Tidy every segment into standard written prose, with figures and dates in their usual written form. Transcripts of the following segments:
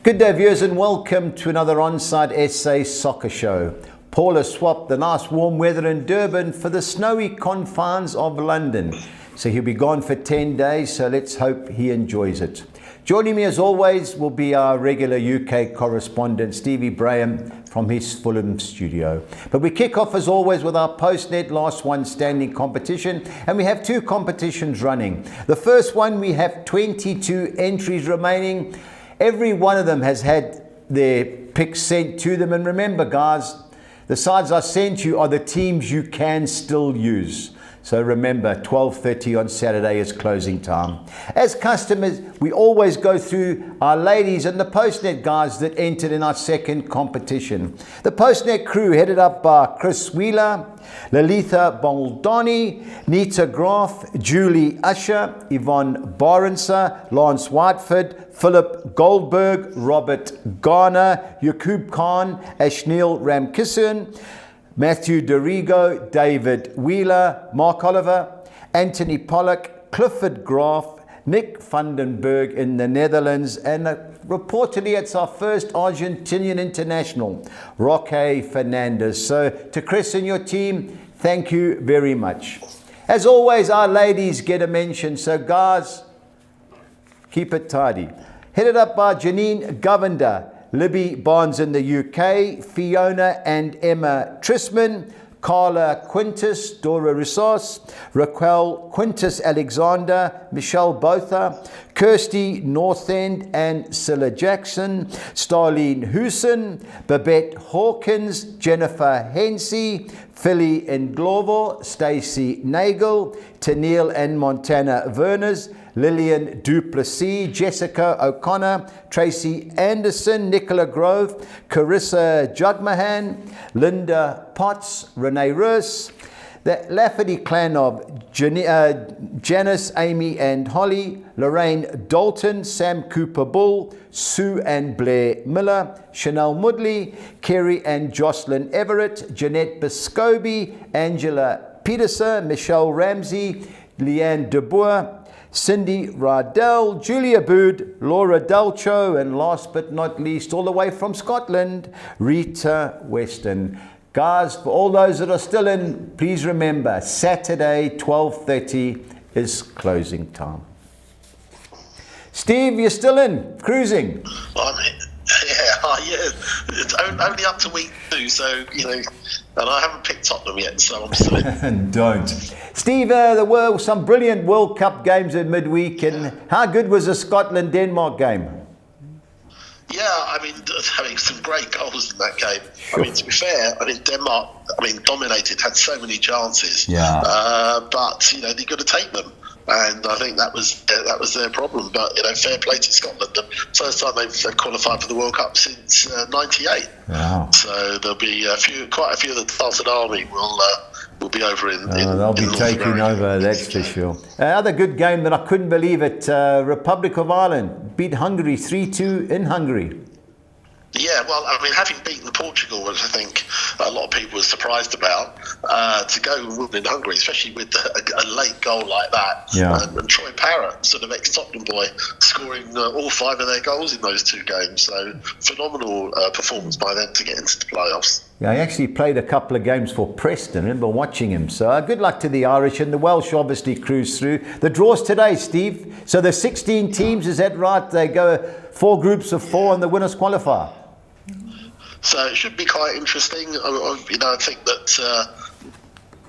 Good day, viewers, and welcome to another OnSide SA soccer show. Paul has swapped the nice warm weather in Durban for the snowy confines of London. So he'll be gone for 10 days, so let's hope he enjoys it. Joining me as always will be our regular UK correspondent, Stevie Braham, from his Fulham studio. But we kick off as always with our post-net last one standing competition, and we have two competitions running. The first one, we have 22 entries remaining. Every one of them has had their picks sent to them, and remember guys, the sides I sent you are the teams you can still use. So remember, 12:30 on Saturday is closing time. As customers, we always go through our ladies and the Postnet guys that entered in our second competition. The Postnet crew headed up by Chris Wheeler, Lalitha Boldoni, Nita Graf, Julie Usher, Yvonne Barensa, Lance Whiteford, Philip Goldberg, Robert Garner, Yakub Khan, Ashneel Ramkissen, Matthew Dorigo, David Wheeler, Mark Oliver, Anthony Pollock, Clifford Graf, Nick Vandenberg in the Netherlands, and reportedly it's our first Argentinian international, Roque Fernandez. So to Chris and your team, thank you very much. As always, our ladies get a mention, so guys, keep it tidy. Headed up by Janine Govender, Libby Barnes in the UK, Fiona and Emma Trisman, Carla Quintus, Dora Rissos, Raquel Quintus Alexander, Michelle Botha, Kirsty Northend and Scylla Jackson, Starlene Hoosen, Babette Hawkins, Jennifer Hensey, Philly and Glover, Stacey Nagel, Tennille and Montana Verners, Lillian Duplessis, Jessica O'Connor, Tracy Anderson, Nicola Grove, Carissa Jugmahan, Linda Potts, Renee Roos, the Lafferty clan of Janice, Amy and Holly, Lorraine Dalton, Sam Cooper Bull, Sue and Blair Miller, Chanel Mudley, Kerry and Jocelyn Everett, Jeanette Biscobi, Angela Peterson, Michelle Ramsey, Leanne DeBoer, Cindy Radell, Julia Bood, Laura Delcho, and last but not least, all the way from Scotland, Rita Weston. Guys, for all those that are still in, please remember, Saturday, 12:30 is closing time. Steve, you're still in, cruising? It's only up to week 2, so, and I haven't picked Tottenham yet, so I'm still in. Don't. Steve, there were some brilliant World Cup games at midweek, and how good was the Scotland-Denmark game? Yeah, having some great goals in that game. Sure. To be fair, Denmark, dominated, had so many chances. Yeah. But, they've got to take them. And I think that was their problem. But, fair play to Scotland. The first time they've qualified for the World Cup since '98. Wow. So there'll be quite a few of the Tartan Army will be over in they'll be taking over, that's for sure. Another good game that I couldn't believe it, Republic of Ireland beat Hungary 3-2 in Hungary. Yeah, well, having beaten Portugal, which I think a lot of people were surprised about, to go in Hungary, especially with a late goal like that, and Troy Parrott, sort of ex-Tottenham boy, scoring all 5 of their goals in those 2 games. So phenomenal performance by them to get into the playoffs. Yeah, he actually played a couple of games for Preston. I remember watching him. So good luck to the Irish, and the Welsh obviously cruise through. The draws today, Steve. So there's 16 teams, is that right? They go 4 groups of 4 and the winners qualify. So it should be quite interesting. I think that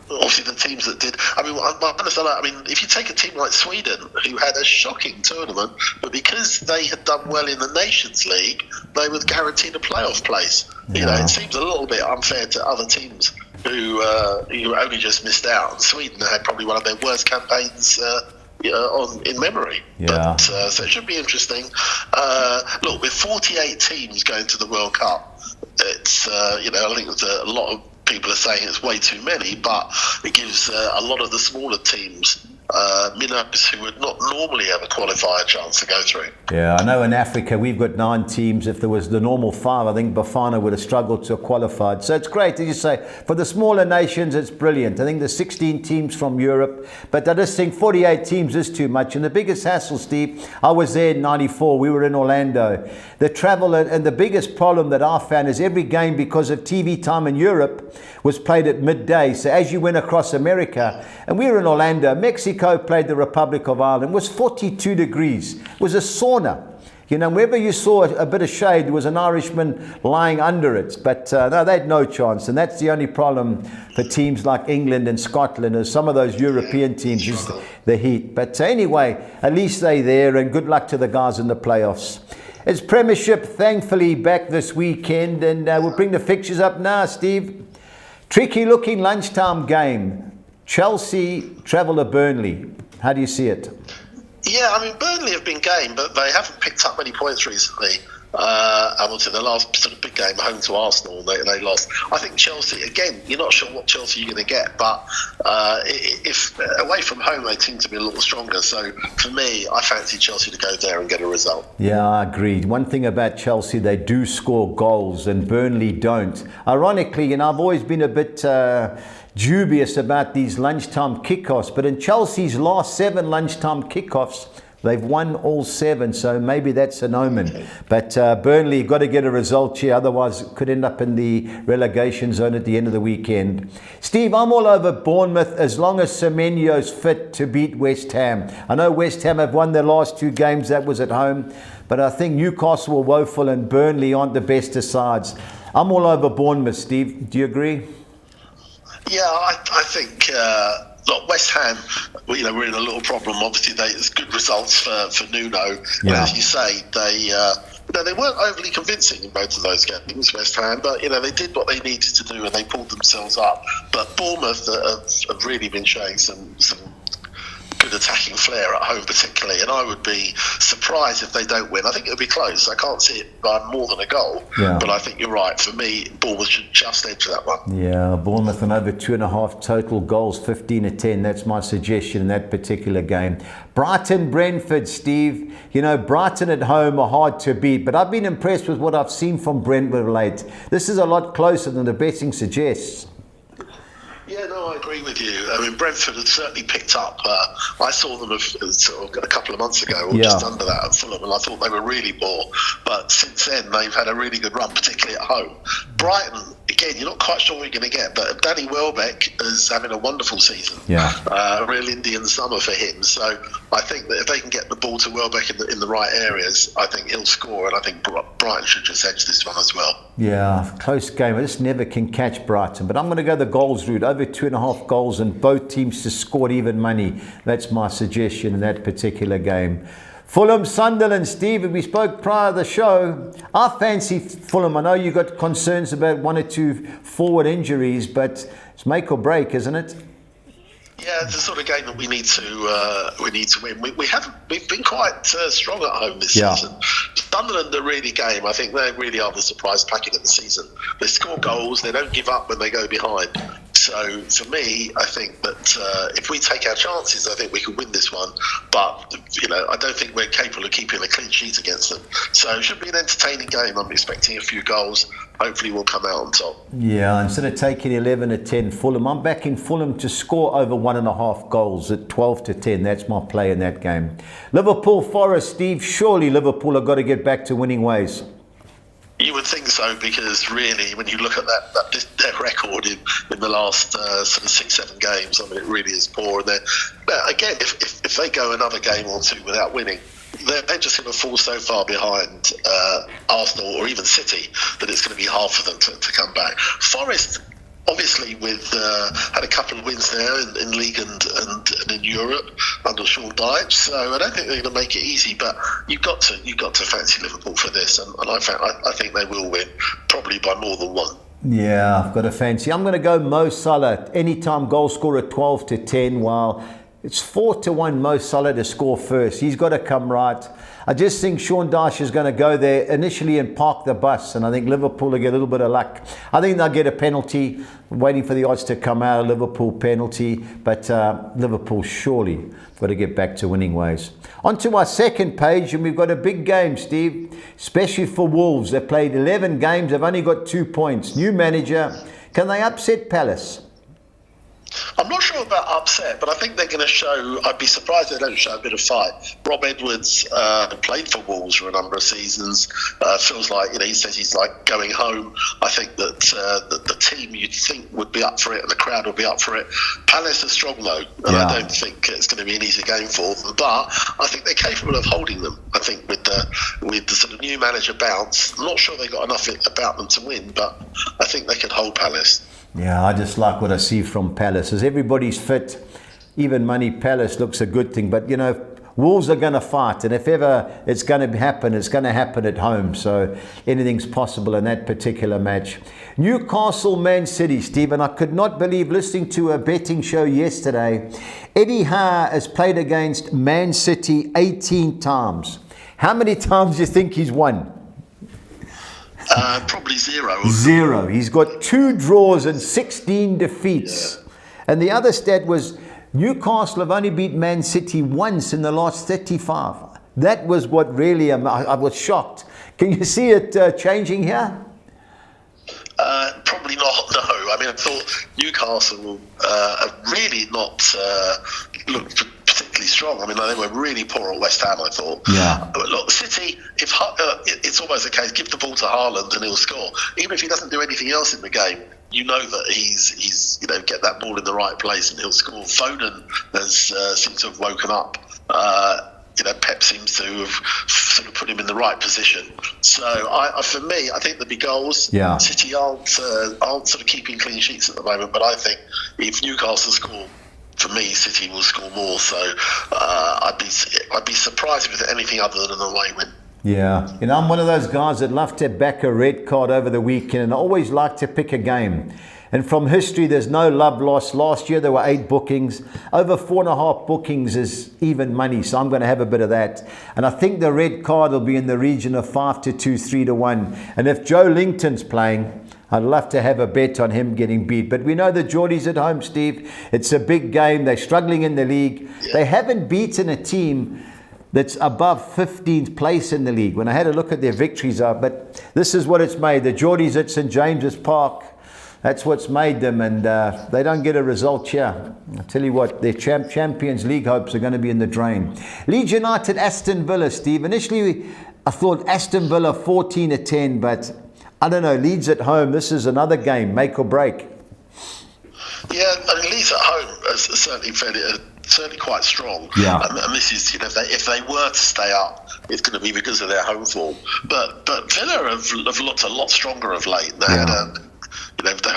obviously the teams that did. If you take a team like Sweden, who had a shocking tournament, but because they had done well in the Nations League, they were guaranteed a playoff place. Yeah. It seems a little bit unfair to other teams who only just missed out. And Sweden had probably one of their worst campaigns in memory. Yeah. But, so it should be interesting. Look, with 48 teams going to the World Cup, it's I think a lot of people are saying it's way too many, but it gives a lot of the smaller teams minnows who would not normally ever qualify a chance to go through. Yeah, I know in Africa we've got 9 teams. If there was the normal 5, I think Bafana would have struggled to have qualified. So it's great, as you say, for the smaller nations, it's brilliant. I think there's 16 teams from Europe, but I just think 48 teams is too much. And the biggest hassle, Steve, I was there in 94, we were in Orlando. The travel and the biggest problem that I found is every game, because of TV time in Europe, was played at midday. So as you went across America, and we were in Orlando, Mexico played the Republic of Ireland, it was 42 degrees. It was a sauna. You know, wherever you saw a bit of shade, there was an Irishman lying under it. But no, they had no chance. And that's the only problem for teams like England and Scotland, or some of those European teams, is the heat. But anyway, at least they're there, and good luck to the guys in the playoffs. It's Premiership, thankfully, back this weekend. And we'll bring the fixtures up now, Steve. Tricky looking lunchtime game. Chelsea travel to Burnley. How do you see it? Yeah, I mean, Burnley have been game, but they haven't picked up many points recently. Hamilton, the last sort of big game home to Arsenal, they lost. I think Chelsea, again, you're not sure what Chelsea you're going to get, but if away from home they seem to be a little stronger. So for me, I fancy Chelsea to go there and get a result. Yeah, I agree. One thing about Chelsea, they do score goals, and Burnley don't. Ironically, you know, I've always been a bit dubious about these lunchtime kickoffs, but in Chelsea's last 7 lunchtime kickoffs, they've won all 7, so maybe that's an omen. But Burnley got to get a result here, otherwise it could end up in the relegation zone at the end of the weekend. Steve, I'm all over Bournemouth as long as Semenyo's fit to beat West Ham. I know West Ham have won their last 2 games, that was at home, but I think Newcastle were woeful and Burnley aren't the best of sides. I'm all over Bournemouth, Steve. Do you agree? Yeah, I think look, West Ham, you know, we're in a little problem. Obviously, it's good results for Nuno. Yeah. And as you say, they weren't overly convincing in both of those games, West Ham, but you know, they did what they needed to do and they pulled themselves up. But Bournemouth have really been showing some good attacking flair at home particularly, and I would be surprised if they don't win. I think it'll be close. I can't see it by more than a goal, but I think you're right. For me, Bournemouth should just edge that one. Yeah, Bournemouth and over 2.5 total goals, 15-10. That's my suggestion in that particular game. Brighton, Brentford, Steve. You know, Brighton at home are hard to beat, but I've been impressed with what I've seen from Brentford late. This is a lot closer than the betting suggests. Yeah, no, I agree with you. I mean, Brentford had certainly picked up. I saw them a couple of months ago, or just under that at Fulham, and I thought they were really poor. But since then, they've had a really good run, particularly at home. Brighton, again, you're not quite sure what you're going to get, but Danny Welbeck is having a wonderful season. A real Indian summer for him. So I think that if they can get the ball to Welbeck in the right areas, I think he'll score, and I think Brighton should just edge this one as well. Yeah, close game. I just never can catch Brighton, but I'm going to go the goals route. Over 2.5 goals and both teams to score even money. That's my suggestion in that particular game. Fulham, Sunderland, Steve, we spoke prior to the show. I fancy Fulham. I know you got concerns about 1 or 2 forward injuries, but it's make or break, isn't it? Yeah, it's the sort of game that we need to win. We've been quite strong at home this season. Sunderland are really game. I think they really are the surprise packet of the season. They score goals. They don't give up when they go behind. So for me, I think that if we take our chances, I think we can win this one. But you know, I don't think we're capable of keeping a clean sheet against them. So it should be an entertaining game. I'm expecting a few goals. Hopefully we'll come out on top. Yeah, instead of taking 11-10 Fulham, I'm backing Fulham to score over 1.5 goals at 12-10. That's my play in that game. Liverpool, Forest, Steve. Surely Liverpool have got to get back to winning ways. You would think so, because really, when you look at their record in the last sort of 6-7 games, I mean, it really is poor. And again, if they go another game or 2 without winning, they're just going to fall so far behind Arsenal or even City that it's going to be hard for them to come back. Forest, obviously, had a couple of wins there in League and in Europe under Sean Dyche, so I don't think they're going to make it easy. But you've got to fancy Liverpool for this, and I think they will win, probably by more than 1. Yeah, I've got a fancy. I'm going to go Mo Salah, anytime goal scorer, 12-10, while It's 4-1 most solid to score first. He's got to come right. I just think Sean Dyche is going to go there initially and park the bus, and I think Liverpool will get a little bit of luck. I think they'll get a penalty. I'm waiting for the odds to come out, a Liverpool penalty, but Liverpool surely got to get back to winning ways. On to our second page, and we've got a big game, Steve, especially for Wolves. They've played 11 games, they've only got 2 points. New manager, can they upset Palace? I'm not sure about upset, but I think they're going to show. I'd be surprised if they don't show a bit of fight. Rob Edwards played for Wolves for a number of seasons. Feels like, he says he's like going home. I think that the team you'd think would be up for it, and the crowd would be up for it. Palace are strong though, and I don't think it's going to be an easy game for them. But I think they're capable of holding them. I think with the sort of new manager bounce, I'm not sure they got enough about them to win, but I think they could hold Palace. Yeah, I just like what I see from Palace. As everybody's fit, even money Palace looks a good thing. But, Wolves are going to fight. And if ever it's going to happen, it's going to happen at home. So anything's possible in that particular match. Newcastle, Man City, Stephen. I could not believe listening to a betting show yesterday. Eddie Howe has played against Man City 18 times. How many times do you think he's won? Probably zero. Zero. He's got 2 draws and 16 defeats. Yeah. And the other stat was Newcastle have only beat Man City once in the last 35. That was what really, I was shocked. Can you see it changing here? Probably not, no. I mean, I thought Newcastle have really not looked particularly strong. I mean, they were really poor at West Ham, I thought. Yeah. But look, City, it's almost a case, give the ball to Haaland and he'll score. Even if he doesn't do anything else in the game, you know that he's get that ball in the right place and he'll score. Foden seems to have woken up. Pep seems to have sort of put him in the right position. So, for me, I think there'll be goals. Yeah. City aren't sort of keeping clean sheets at the moment, but I think if Newcastle score, for me, City will score more. So, I'd be surprised if it's anything other than an away win. Yeah, I'm one of those guys that love to back a red card over the weekend, and I always like to pick a game. And from history, there's no love lost. Last year, there were 8 bookings. Over 4.5 bookings is even money, so I'm going to have a bit of that. And I think the red card will be in the region of 5-2, 3-1. And if Joe Linton's playing, I'd love to have a bet on him getting beat. But we know the Geordies at home, Steve. It's a big game. They're struggling in the league. They haven't beaten a team that's above 15th place in the league. When I had a look at their victories, but this is what it's made. The Geordies at St James's Park, that's what's made them, and they don't get a result here. I'll tell you what, their Champions League hopes are going to be in the drain. Leeds United, Aston Villa, Steve. Initially, I thought Aston Villa 14-10, but I don't know, Leeds at home, this is another game, make or break. Yeah, I mean, Leeds at home are certainly quite strong. Yeah. And this is, if they were to stay up, it's going to be because of their home form. But Villa have looked a lot stronger of late. They had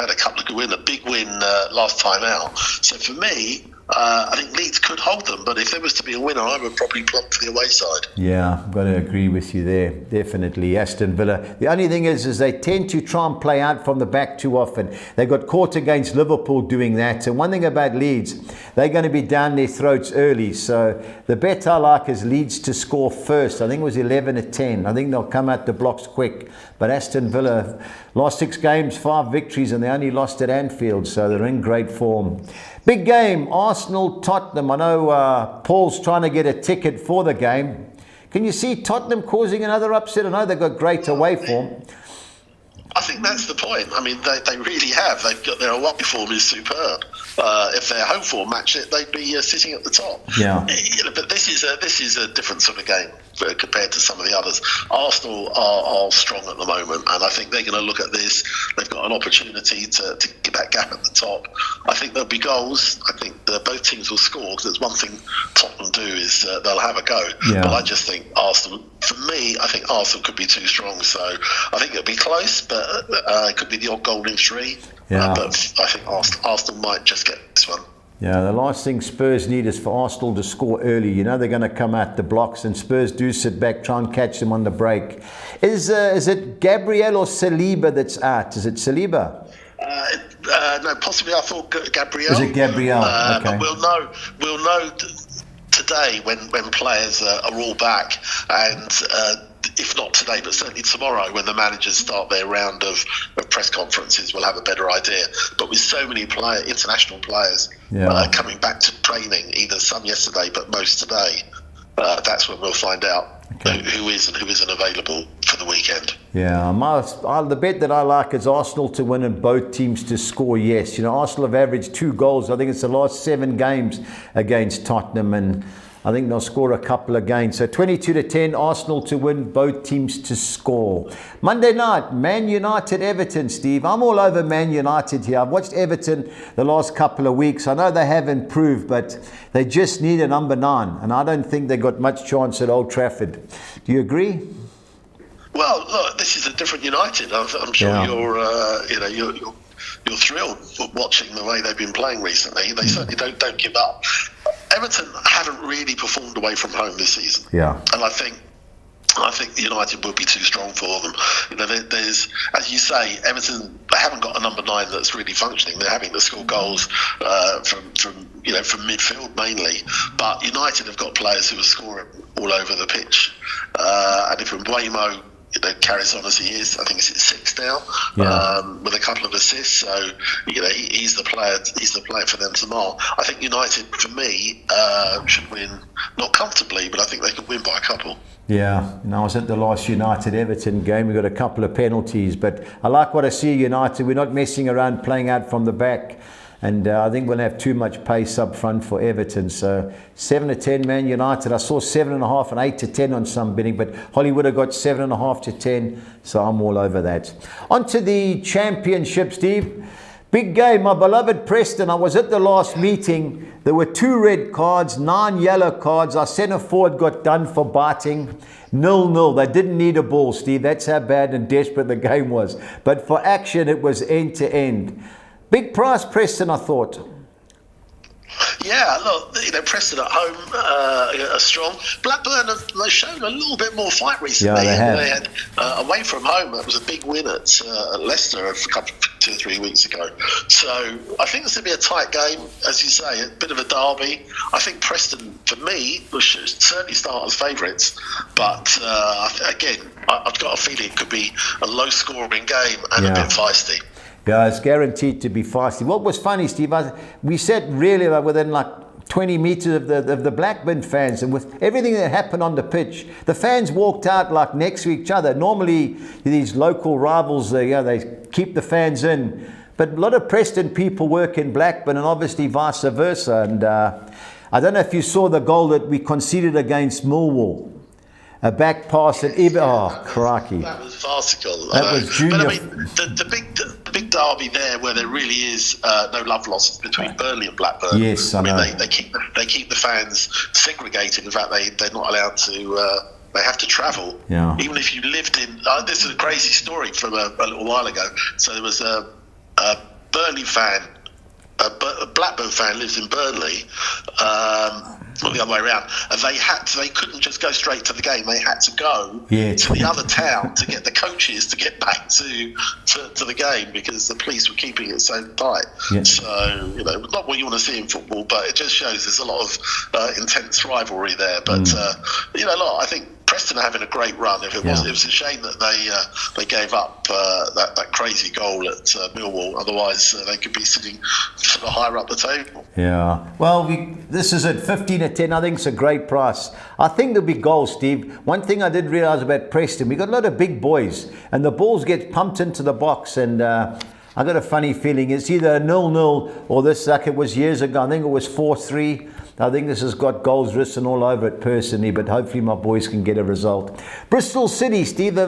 a couple of good wins, a big win last time out. So for me, I think Leeds could hold them, but if there was to be a winner, I would probably plump for the away side. Yeah, I've got to agree with you there. Definitely, Aston Villa. The only thing is they tend to try and play out from the back too often. They got caught against Liverpool doing that. And one thing about Leeds, they're going to be down their throats early. So the bet I like is Leeds to score first. I think it was 11-10. I think they'll come out the blocks quick. But Aston Villa, last 6 games, 5 victories, and they only lost at Anfield. So they're in great form. Big game, Arsenal-Tottenham. I know Paul's trying to get a ticket for the game. Can you see Tottenham causing another upset? I know they've got great away form. I think that's the point. I mean, they really have. They've got their away form is superb. If their home form matched it, they'd be sitting at the top. Yeah. But this is a different sort of game compared to some of the others. Arsenal are strong at the moment, and I think they're going to look at this. They've got an opportunity to get that gap at the top. I think there'll be goals. I think both teams will score, because there's one thing Tottenham do is they'll have a go. Yeah. But I just think Arsenal, for me, I think Arsenal could be too strong. So I think it'll be close, but it could be the odd goal in 3. Yeah. But I think Arsenal might just get this one. Yeah, the last thing Spurs need is for Arsenal to score early. You know they're going to come out the blocks, and Spurs do sit back, try and catch them on the break. Is it Gabriel or Saliba that's out? Is it Saliba? No, possibly I thought Gabrielle. Is it Gabrielle? Okay. But we'll know today when players are all back, and if not today, but certainly tomorrow when the managers start their round of press conferences, we'll have a better idea. But with so many international players coming back to training, either some yesterday but most today, that's when we'll find out who is and who isn't available for the weekend. Yeah, the bet that I like is Arsenal to win and both teams to score, yes. You know, Arsenal have averaged 2 goals. I think it's the last 7 games against Tottenham, and I think they'll score a couple again. So 22-10, Arsenal to win, both teams to score. Monday night, Man United, Everton, Steve. I'm all over Man United here. I've watched Everton the last couple of weeks. I know they have improved, but they just need a number 9. And I don't think they got much chance at Old Trafford. Do you agree? Well, look, this is a different United. I'm sure you're thrilled watching the way they've been playing recently. They certainly don't give up. Everton haven't really performed away from home this season. Yeah. And I think United will be too strong for them. You know, there's, as you say, Everton, they haven't got a number 9 that's really functioning. They're having to score goals from midfield mainly. But United have got players who are scoring all over the pitch. And if Mbeumo carries on as he is, I think it's his 6th now, with a couple of assists. So he's the player. He's the player for them tomorrow. I think United, for me, should win, not comfortably, but I think they could win by a couple. Yeah, I was at the last United-Everton game. We got a couple of penalties, but I like what I see at United. We're not messing around, playing out from the back. And I think we'll have too much pace up front for Everton. So 7-10 Man United. I saw 7.5 and 8-10 on some betting, but Hollywood have got 7.5 to 10. So I'm all over that. On to the championship, Steve. Big game, my beloved Preston. I was at the last meeting. There were 2 red cards, 9 yellow cards. Our centre forward got done for biting. 0-0. They didn't need a ball, Steve. That's how bad and desperate the game was. But for action, it was end to end. Big price, Preston, I thought. Yeah, look, Preston at home are strong. Blackburn have shown a little bit more fight recently. Yeah, they have. They had away from home. That was a big win at Leicester 2 or 3 weeks ago. So I think it's going to be a tight game, as you say, a bit of a derby. I think Preston, for me, should certainly start as favourites. But again, I've got a feeling it could be a low-scoring game and a bit feisty. Yeah, it's guaranteed to be feisty. What was funny, Steve, we sat really within like 20 metres of the Blackburn fans, and with everything that happened on the pitch, the fans walked out like next to each other. Normally, these local rivals, they keep the fans in. But a lot of Preston people work in Blackburn, and obviously vice versa. And I don't know if you saw the goal that we conceded against Millwall. A back pass and crikey. That was farcical. That was junior. But I mean, the big derby there, where there really is no love lost between Burnley and Blackburn. Yes, I know. They keep the fans segregated. In fact, they're not allowed to. They have to travel. Yeah. Even if you lived in. This is a crazy story from a little while ago. So there was a Burnley fan. A Blackburn fan lives in Burnley. Or the other way around, and they couldn't just go straight to the game. They had to go to the other town to get the coaches to get back to the game because the police were keeping it so tight. Yeah. So not what you want to see in football, but it just shows there's a lot of intense rivalry there. But I think Preston are having a great run. It was a shame that they gave up that crazy goal at Millwall. Otherwise, they could be sitting sort of higher up the table. Yeah. Well, this is at 15-10. I think it's a great price. I think there'll be goals, Steve. One thing I did realise about Preston, we got a lot of big boys, and the balls get pumped into the box, and I got a funny feeling it's either a 0-0 or this, like it was years ago. I think it was 4-3. I think this has got goals written all over it personally, but hopefully my boys can get a result. Bristol City, Steve, they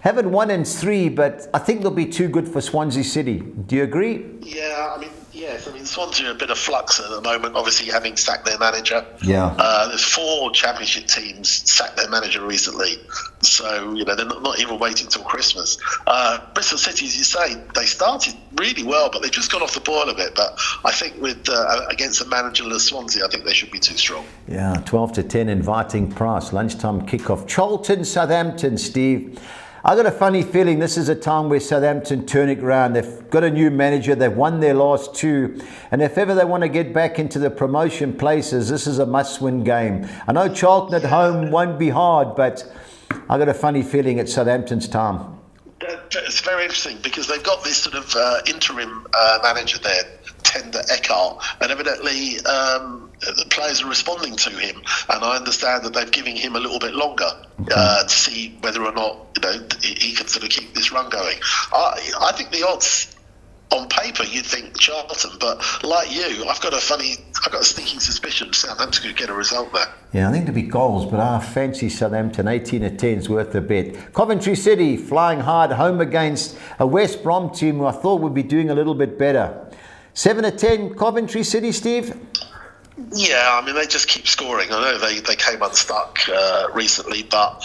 haven't won in 3, but I think they'll be too good for Swansea City. Do you agree? Yeah, yes. Swansea are a bit of flux at the moment, obviously having sacked their manager. Yeah. There's 4 championship teams sacked their manager recently. So, they're not even waiting till Christmas. Bristol City, as you say, they started really well, but they've just gone off the boil a bit. But I think with against a managerless Swansea, I think they should be too strong. Yeah, 12-10 inviting price. Lunchtime kickoff. Charlton, Southampton, Steve. I got a funny feeling this is a time where Southampton turn it around. They've got a new manager. They've won their last 2. And if ever they want to get back into the promotion places, this is a must-win game. I know Charlton at home won't be hard, but I got a funny feeling it's Southampton's time. It's very interesting because they've got this sort of interim manager there, Tender Eckhart, and evidently the players are responding to him, and I understand that they've given him a little bit longer to see whether or not he can sort of keep this run going. I think the odds on paper you'd think Charlton, but like you, I've got a sneaking suspicion Southampton could get a result there. Yeah, I think to be goals, but I fancy Southampton. 18-10 is worth a bet. Coventry City flying hard home against a West Brom team who I thought would be doing a little bit better. 7-10 Coventry City, Steve? Yeah, I mean, they just keep scoring. I know they came unstuck recently, but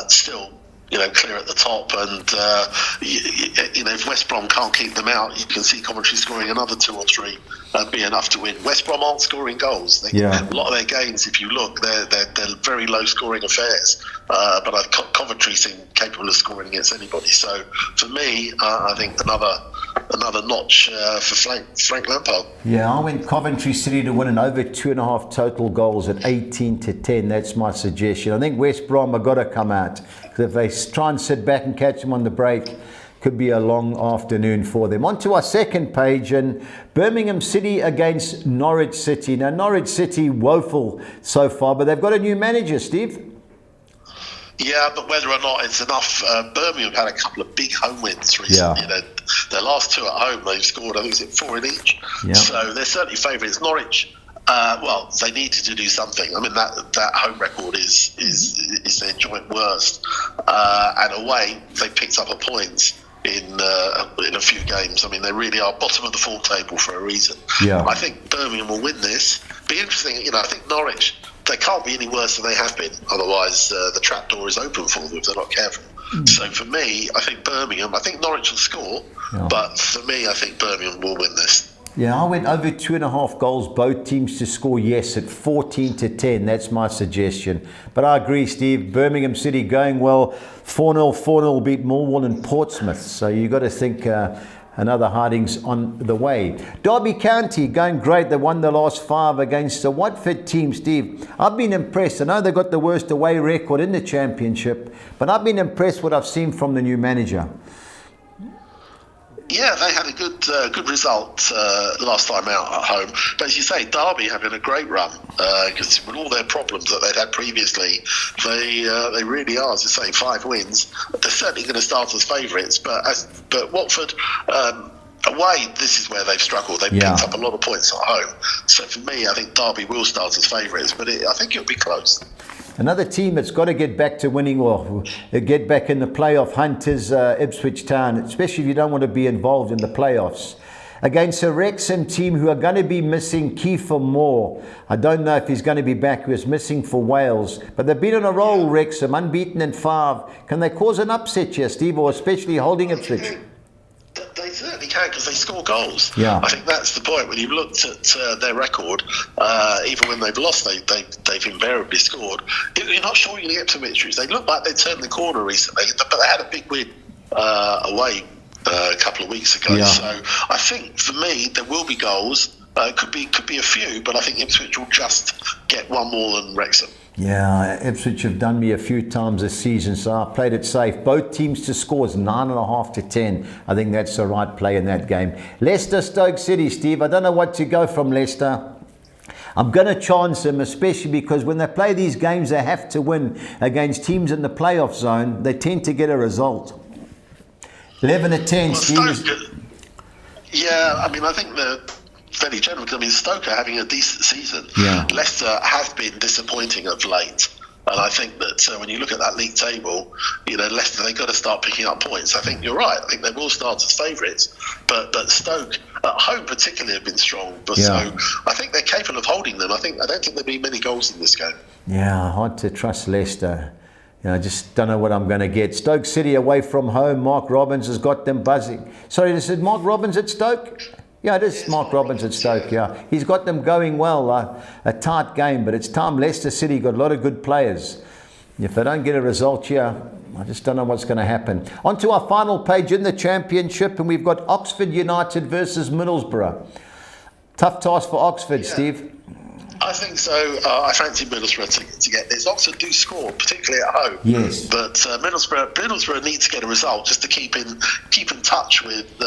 still, clear at the top. And, if West Brom can't keep them out, you can see Coventry scoring another 2 or 3 be enough to win. West Brom aren't scoring goals. A lot of their games, if you look, they're very low-scoring affairs. But Coventry seem capable of scoring against anybody. So, for me, I think another notch for Frank Lampard. Yeah, I went Coventry City to win an over 2.5 total goals at 18-10. That's my suggestion. I think West Brom have got to come out. If they try and sit back and catch them on the break, could be a long afternoon for them. On to our second page, and Birmingham City against Norwich City. Now, Norwich City woeful so far, but they've got a new manager, Steve. Yeah, but whether or not it's enough, Birmingham had a couple of big home wins recently. Yeah. Their last 2 at home, they've scored, I think it's 4 in each. Yeah. So they're certainly favourites. Norwich, they needed to do something. I mean, that home record is their joint worst. And away, they picked up a point in a few games. I mean, they really are bottom of the form table for a reason. Yeah. I think Birmingham will win this. Be interesting, I think Norwich, they can't be any worse than they have been. Otherwise, the trapdoor is open for them if they're not careful. So for me, I think Norwich will score, but for me, I think Birmingham will win this. Yeah, I went over 2.5 goals, both teams to score, yes, at 14-10. That's my suggestion. But I agree, Steve. Birmingham City going well. 4-0 beat Millwall and Portsmouth. So you've got to think another Hardings on the way. Derby County going great. They won the last 5 against the Watford team, Steve. I've been impressed. I know they got the worst away record in the championship, but I've been impressed what I've seen from the new manager. Yeah, they had a good result last time out at home. But as you say, Derby having a great run because with all their problems that they'd had previously, they really are, as I say, 5 wins. They're certainly going to start as favourites. But Watford away, this is where they've struggled. They've picked up a lot of points at home. So for me, I think Derby will start as favourites, but I think it'll be close. Another team that's got to get back to winning or get back in the playoff hunt is Ipswich Town, especially if you don't want to be involved in the playoffs. Against a Wrexham team who are going to be missing Kiefer Moore. I don't know if he's going to be back. He was missing for Wales. But they've been on a roll, Wrexham, unbeaten in 5. Can they cause an upset here, Steve, or especially holding Ipswich? They certainly can because they score goals. Yeah. I think that's the point. When you've looked at their record, even when they've lost, they've invariably scored. You're not sure you're going to get to victories. They look like they turned the corner recently, but they had a big win away a couple of weeks ago. Yeah. So I think for me there will be goals. Could be a few, but I think Ipswich will just get one more than Wrexham. Yeah, Ipswich have done me a few times this season, so I played it safe. Both teams to scores 9.5-10. I think that's the right play in that game. Leicester Stoke City, Steve. I don't know what to go from Leicester. I'm going to chance them, especially because when they play these games, they have to win against teams in the playoff zone. They tend to get a result. 11-10, Steve. Yeah, I mean, I think fairly general. I mean, Stoke are having a decent season. Yeah. Leicester have been disappointing of late. And I think that when you look at that league table, Leicester, they've got to start picking up points. I think you're right. I think they will start as favourites. But Stoke, at home particularly, have been strong. But so I think they're capable of holding them. I don't think there'll be many goals in this game. Yeah, hard to trust Leicester. I just don't know what I'm going to get. Stoke City away from home. Mark Robbins has got them buzzing. Sorry, this is Mark Robbins at Stoke? Yeah, it is Mark Robbins at Stoke, yeah. He's got them going well, a tight game, but it's time. Leicester City got a lot of good players. If they don't get a result here, I just don't know what's going to happen. On to our final page in the championship, and we've got Oxford United versus Middlesbrough. Tough task for Oxford, Steve. I think so. I fancy Middlesbrough to get this. Oxford do score, particularly at home. Yes. But Middlesbrough need to get a result just to keep in touch with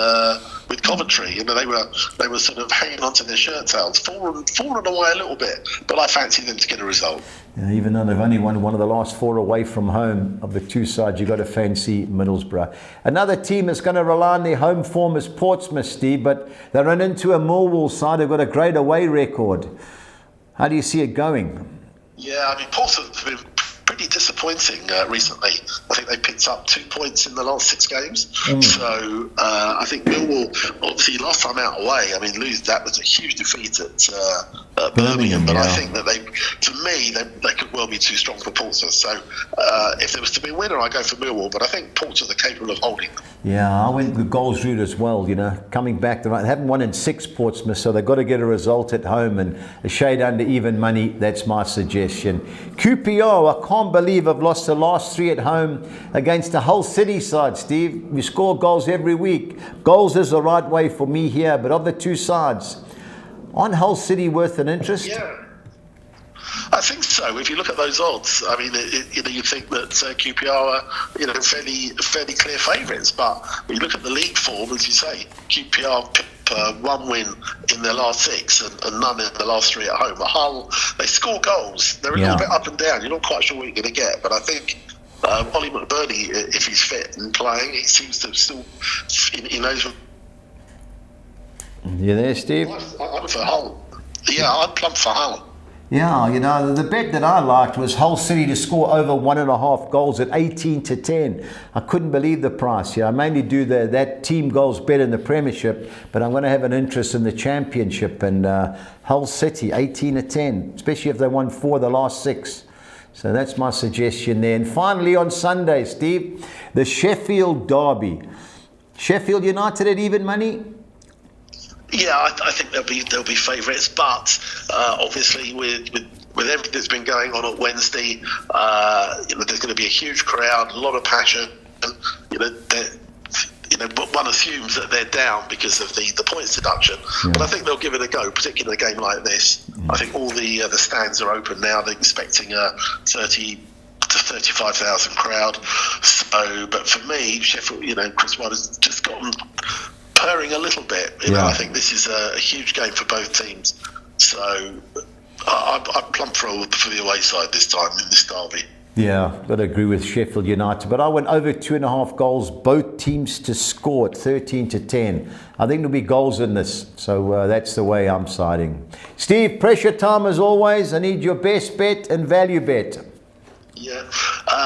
Coventry. You know, they were sort of hanging onto their shirt tails, fallen away a little bit. But I fancy them to get a result. Yeah, even though they've only won one of the last 4 away from home of the two sides, you've got to fancy Middlesbrough. Another team that's going to rely on their home form is Portsmouth, Steve, but they run into a Millwall side who've got a great away record. How do you see it going? Yeah, I mean, Portsmouth have been pretty disappointing recently. I think they picked up 2 points in the last 6 games. So I think Millwall, obviously last time out away, I mean, that was a huge defeat at Birmingham. But I think that they could well be too strong for Portsmouth. So if there was to be a winner, I go for Millwall. But I think Portsmouth are capable of holding them. Yeah, I went the goals route as well, you know, coming back. They haven't won in 6, Portsmouth, so they've got to get a result at home, and a shade under even money, that's my suggestion. QPR, I can't believe I've lost the last 3 at home against the Hull City side, Steve. We score goals every week. Goals is the right way for me here, but of the two sides, on Hull City worth an interest? Yeah. I think so. If you look at those odds, I mean, you think that QPR are, fairly clear favourites. But when you look at the league form, as you say, QPR picked 1 win in their last 6 and none in the last 3 at home. At Hull, they score goals. They're a little bit up and down. You're not quite sure what you're going to get. But I think Ollie McBurney, if he's fit and playing, he seems to still, he knows. You there, Steve? I'm for Hull. Yeah, I'd plump for Hull. Yeah, you know, the bet that I liked was Hull City to score over 1.5 goals at 18-10. I couldn't believe the price. Yeah, I mainly do that team goals bet in the Premiership, but I'm going to have an interest in the Championship, and Hull City 18-10, especially if they won 4 of the last 6. So that's my suggestion there. And finally on Sunday, Steve, the Sheffield Derby. Sheffield United at even money? Yeah, I think they'll be favourites, but obviously with everything that's been going on at Wednesday, there's going to be a huge crowd, a lot of passion. But one assumes that they're down because of the points deduction. Yeah. But I think they'll give it a go, particularly in a game like this. I think all the stands are open now. They're expecting a 30 to 35,000 crowd. So, but for me, Sheffield, Chris Wilder's just gotten purring a little bit. I think this is a huge game for both teams. So I plump for the away side this time in this derby. Yeah, got to agree with Sheffield United. But I went over 2.5 goals, both teams to score at 13-10. I think there'll be goals in this. So that's the way I'm siding. Steve, pressure time as always. I need your best bet and value bet. Yeah,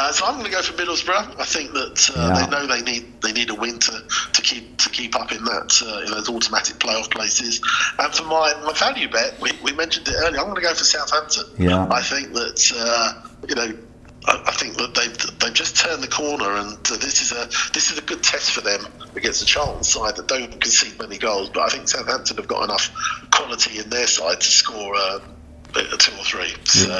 so I'm going to go for Middlesbrough. I think that they know they need a win to keep up in that in those automatic playoff places. And for my value bet, we mentioned it earlier. I'm going to go for Southampton. Yeah, I think that I think that they've just turned the corner, and this is a good test for them against a Charlton side that don't concede many goals. But I think Southampton have got enough quality in their side to score 2 or 3. So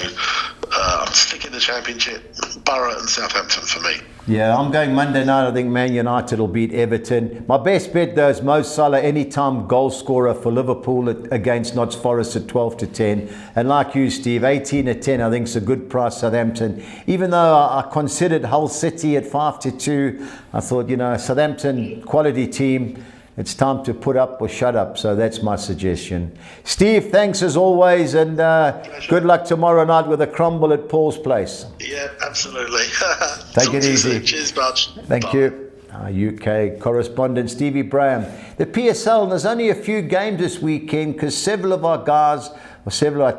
I'm sticking the Championship, Borough and Southampton for me. Yeah, I'm going Monday night. I think Man United will beat Everton. My best bet though is Mo Salah anytime goal scorer for Liverpool against Notts Forest at 12-10. And like you, Steve, 18-10 I think is a good price, Southampton. Even though I considered Hull City at 5-2, I thought, Southampton, quality team. It's time to put up or shut up. So that's my suggestion. Steve, thanks as always, and good luck tomorrow night with a crumble at Paul's place. Yeah, absolutely. Take it easy. Cheers, Budge. Thank you. Our UK correspondent Stevie Braham. The PSL, and there's only a few games this weekend because several of our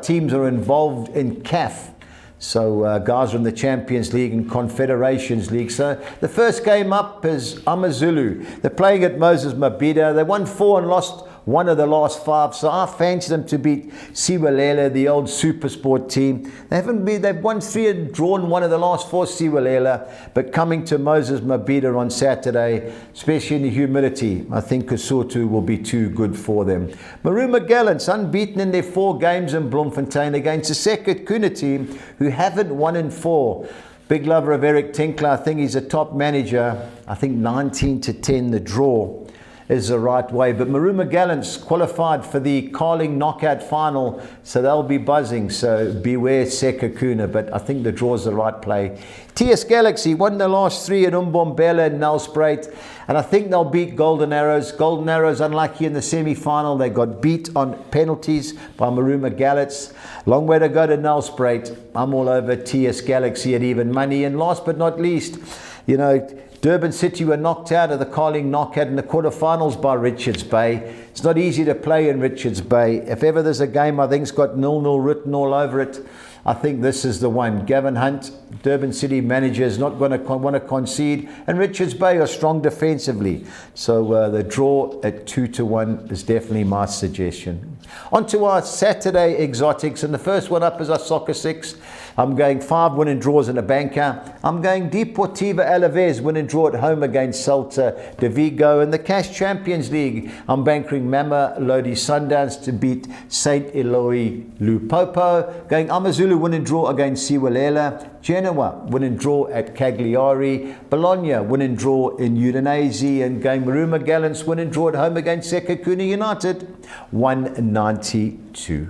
teams are involved in CAF. So guys are in the Champions League and Confederations League. So the first game up is AmaZulu. They're playing at Moses Mabhida. They won 4 and lost 1 of the last 5. So I fancy them to beat Siwelela, the old Supersport team. They've won 3 and drawn 1 of the last 4, Siwelela. But coming to Moses Mabhida on Saturday, especially in the humidity, I think Kusutu will be too good for them. Maruma Gallants unbeaten in their 4 games in Bloemfontein against the Sekhukhune team who haven't won in 4. Big lover of Eric Tinkler. I think he's a top manager. I think 19-10 the draw is the right way. But Maruma Gallants qualified for the Carling knockout final, so they'll be buzzing. So beware Sekakuna, but I think the draw's the right play. TS Galaxy won the last 3 at Umbombela and Nelspruit, and I think they'll beat Golden Arrows. Golden Arrows unlucky in the semi-final. They got beat on penalties by Maruma Gallants. Long way to go to Nelspruit. I'm all over TS Galaxy at even money. And last but not least, you know, Durban City were knocked out of the Carling knockout in the quarterfinals by Richards Bay. It's not easy to play in Richards Bay. If ever there's a game I think's got 0-0 written all over it, I think this is the one. Gavin Hunt, Durban City manager, is not going to want to concede, and Richards Bay are strong defensively. So the draw at 2-1 is definitely my suggestion. On to our Saturday exotics, and the first one up is our Soccer 6. I'm going 5 winning draws in a banker. I'm going Deportivo Alaves win and draw at home against Celta de Vigo. In the Cash Champions League, I'm bankering Mamelodi Sundowns to beat St. Eloi Lupopo. Going Amazulu win and draw against Siwalela. Genoa win and draw at Cagliari. Bologna win and draw in Udinese. And going Maruma Gallants win and draw at home against Sekakuna United. 192.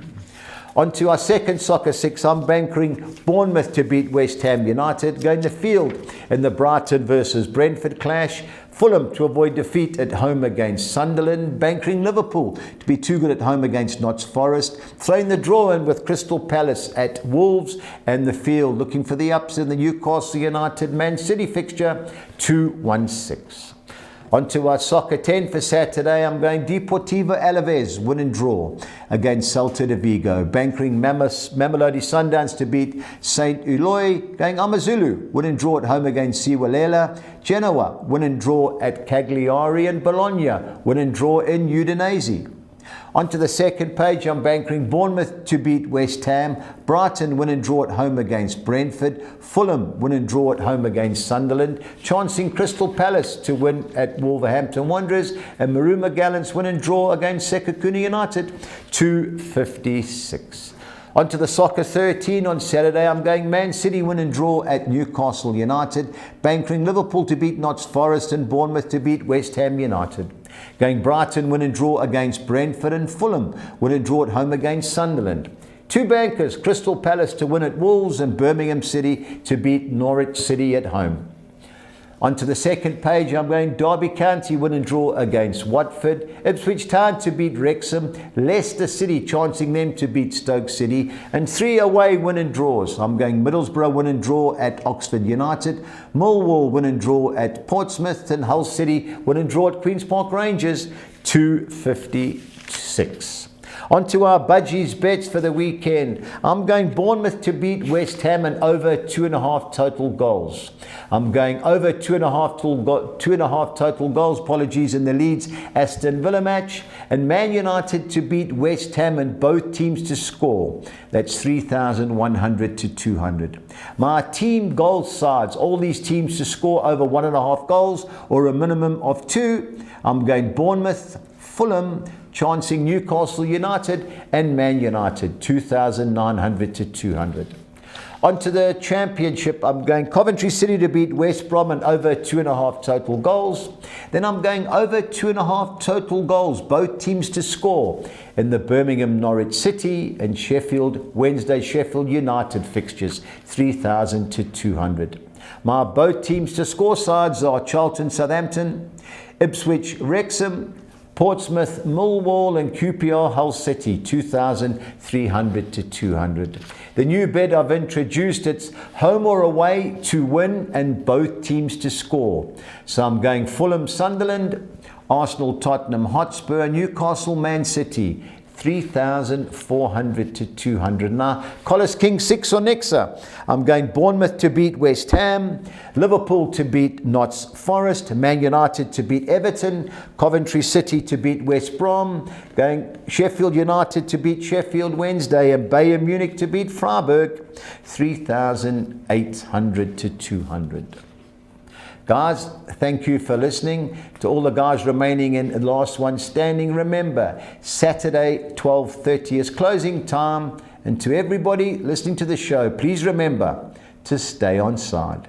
On to our second Soccer 6, I'm bankering Bournemouth to beat West Ham United. Going the field in the Brighton versus Brentford clash. Fulham to avoid defeat at home against Sunderland. Bankering Liverpool to be too good at home against Notts Forest. Throwing the draw in with Crystal Palace at Wolves. And the field looking for the ups in the Newcastle United Man City fixture, 216. On to our Soccer 10 for Saturday. I'm going Deportivo Alaves win and draw against Celta de Vigo. Bankering Mamelodi Sundowns to beat St. Eloi. Going Amazulu win and draw at home against Siwalela. Genoa win and draw at Cagliari. And Bologna win and draw in Udinese. On to the second page, I'm bankering Bournemouth to beat West Ham. Brighton win and draw at home against Brentford. Fulham win and draw at home against Sunderland. Chancing Crystal Palace to win at Wolverhampton Wanderers. And Maruma Gallants win and draw against Sekakuna United, 256. On to the Soccer 13 on Saturday. I'm going Man City win and draw at Newcastle United. Bankering Liverpool to beat Notts Forest and Bournemouth to beat West Ham United. Going Brighton win and draw against Brentford and Fulham win and draw at home against Sunderland. 2 bankers, Crystal Palace to win at Wolves and Birmingham City to beat Norwich City at home. On to the second page, I'm going Derby County win and draw against Watford. Ipswich Town to beat Wrexham. Leicester City chancing them to beat Stoke City. And 3 away win and draws. I'm going Middlesbrough win and draw at Oxford United. Millwall win and draw at Portsmouth. And Hull City win and draw at Queen's Park Rangers, 256. On to our budgies bets for the weekend. I'm going Bournemouth to beat West Ham and over 2.5 total goals. I'm going over 2.5 total goals, apologies, in the Leeds Aston Villa match. And Man United to beat West Ham and both teams to score. That's 3,100 to 200. My team goal sides, all these teams to score over 1.5 goals or a minimum of 2. I'm going Bournemouth, Fulham, chancing Newcastle United and Man United, 2,900 to 200. On to the championship, I'm going Coventry City to beat West Brom and over 2.5 total goals. Then I'm going over 2.5 total goals, both teams to score, in the Birmingham Norwich City and Sheffield Wednesday Sheffield United fixtures, 3,000 to 200. My both teams to score sides are Charlton Southampton, Ipswich Wrexham, Portsmouth, Millwall and QPR Hull City, 2,300 to 200. The new bet I've introduced, it's home or away to win and both teams to score. So I'm going Fulham Sunderland, Arsenal Tottenham Hotspur, Newcastle Man City, 3,400 to 200. Now, Collis King 6 or Nexa. I'm going Bournemouth to beat West Ham, Liverpool to beat Notts Forest, Man United to beat Everton, Coventry City to beat West Brom, going Sheffield United to beat Sheffield Wednesday, and Bayern Munich to beat Freiburg, 3,800 to 200. Guys, thank you for listening. To all the guys remaining in the last one standing, remember, Saturday, 12:30 is closing time. And to everybody listening to the show, please remember to stay on side.